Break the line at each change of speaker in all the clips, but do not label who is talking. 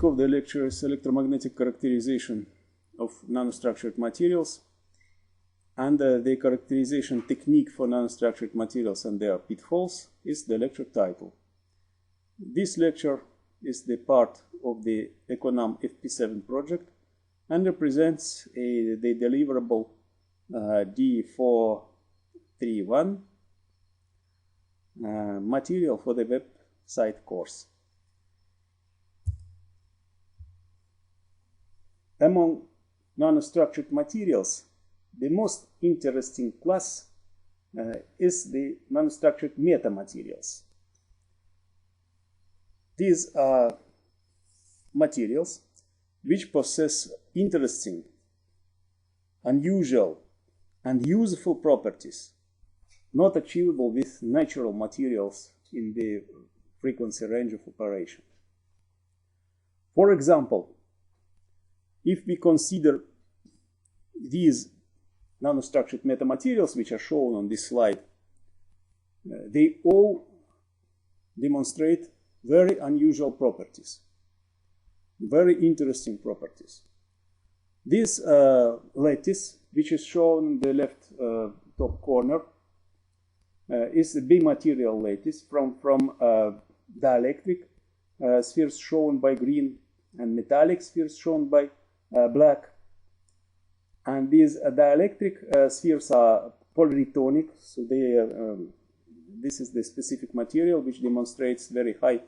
of the lecture is electromagnetic characterization of nanostructured materials and the characterization technique for nanostructured materials and their pitfalls is the lecture title. This lecture is the part of the Econam FP7 project and represents the deliverable D431 material for the website course. Among nanostructured materials, the most interesting class is the nanostructured metamaterials. These are materials which possess interesting, unusual, and useful properties not achievable with natural materials in the frequency range of operation. For example, if we consider these nanostructured metamaterials which are shown on this slide, they all demonstrate very unusual properties, very interesting properties. This lattice, which is shown in the left top corner, is a bimaterial lattice from dielectric spheres shown by green and metallic spheres shown by black. And these dielectric spheres are polyretonic, so they this is the specific material which demonstrates very high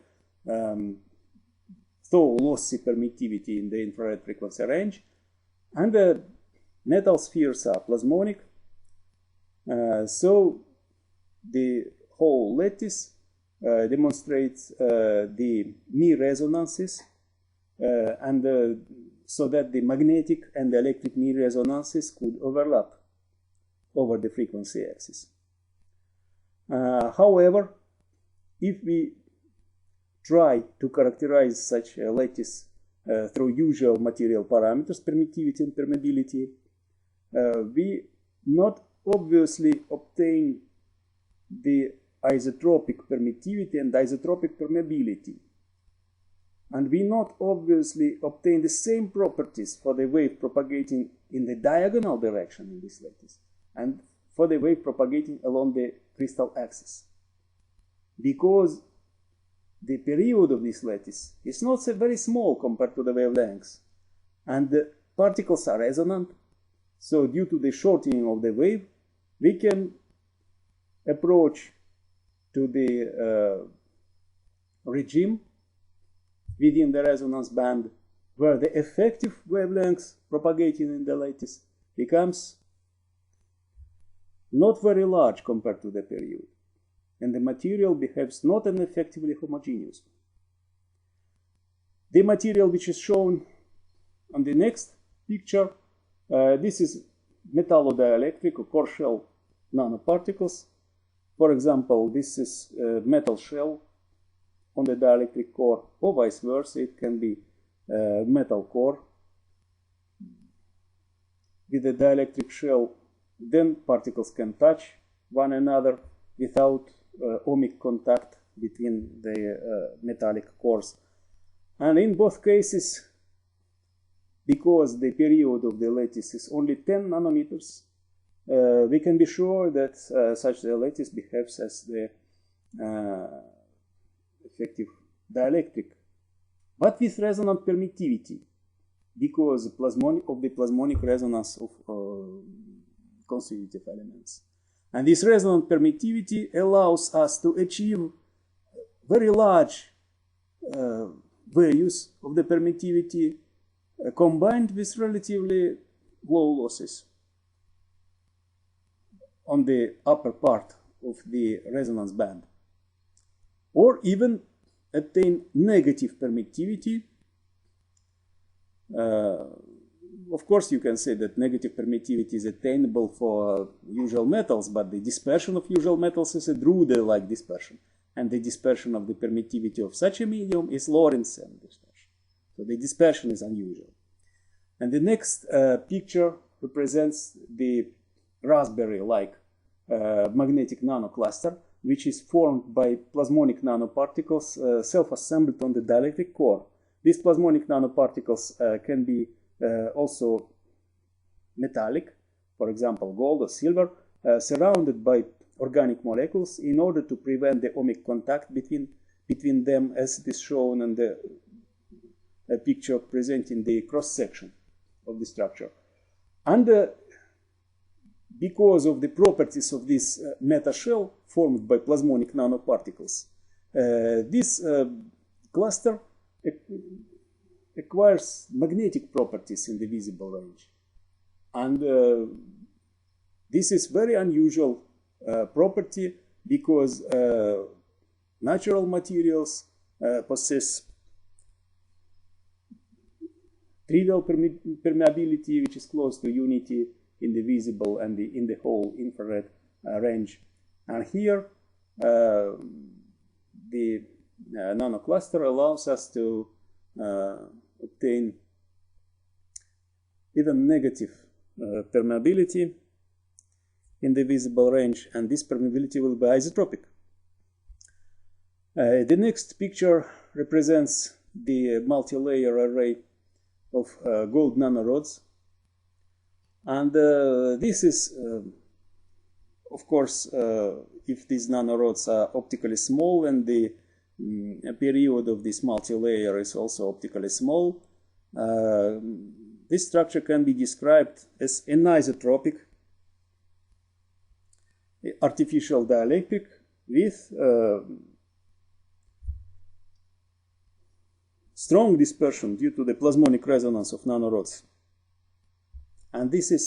though lossy permittivity in the infrared frequency range. And the metal spheres are plasmonic, so the whole lattice demonstrates the Mie resonances, and so that the magnetic and the electric Mie resonances could overlap over the frequency axis. However, if we try to characterize such a lattice through usual material parameters, permittivity and permeability, we not obviously obtain the isotropic permittivity and isotropic permeability. And we not obviously obtain the same properties for the wave propagating in the diagonal direction in this lattice and for the wave propagating along the crystal axis, because the period of this lattice is not so very small compared to the wavelengths, and the particles are resonant. So due to the shortening of the wave, we can approach to the regime within the resonance band where the effective wavelengths propagating in the lattice becomes not very large compared to the period, and the material behaves not an effectively homogeneous. The material which is shown on the next picture, this is metallodielectric or core shell nanoparticles. For example, this is a metal shell on the dielectric core, or vice versa. It can be a metal core with a dielectric shell. Then particles can touch one another without ohmic contact between the metallic cores. And in both cases, because the period of the lattice is only 10 nanometers, we can be sure that such a lattice behaves as the effective dielectric, but with resonant permittivity, because of the plasmonic resonance of constitutive elements. And this resonant permittivity allows us to achieve very large values of the permittivity combined with relatively low losses on the upper part of the resonance band, or even attain negative permittivity. Of course, you can say that negative permittivity is attainable for usual metals, but the dispersion of usual metals is a Drude-like dispersion, and the dispersion of the permittivity of such a medium is Lorentzian dispersion. So the dispersion is unusual. And the next picture represents the raspberry-like magnetic nanocluster, which is formed by plasmonic nanoparticles self-assembled on the dielectric core. These plasmonic nanoparticles can be also metallic, for example, gold or silver, surrounded by organic molecules in order to prevent the ohmic contact between them, as it is shown in the picture presenting the cross-section of the structure. And because of the properties of this meta shell formed by plasmonic nanoparticles, this cluster acquires magnetic properties in the visible range. And this is very unusual property because natural materials possess trivial permeability, which is close to unity in the visible and in the whole infrared range. And here, the nanocluster allows us to obtain even negative permeability in the visible range, and this permeability will be isotropic. The next picture represents the multi-layer array of gold nanorods, and this is, of course, if these nanorods are optically small, and the period of this multi-layer is also optically small, this structure can be described as anisotropic artificial dielectric with strong dispersion due to the plasmonic resonance of nanorods. And this is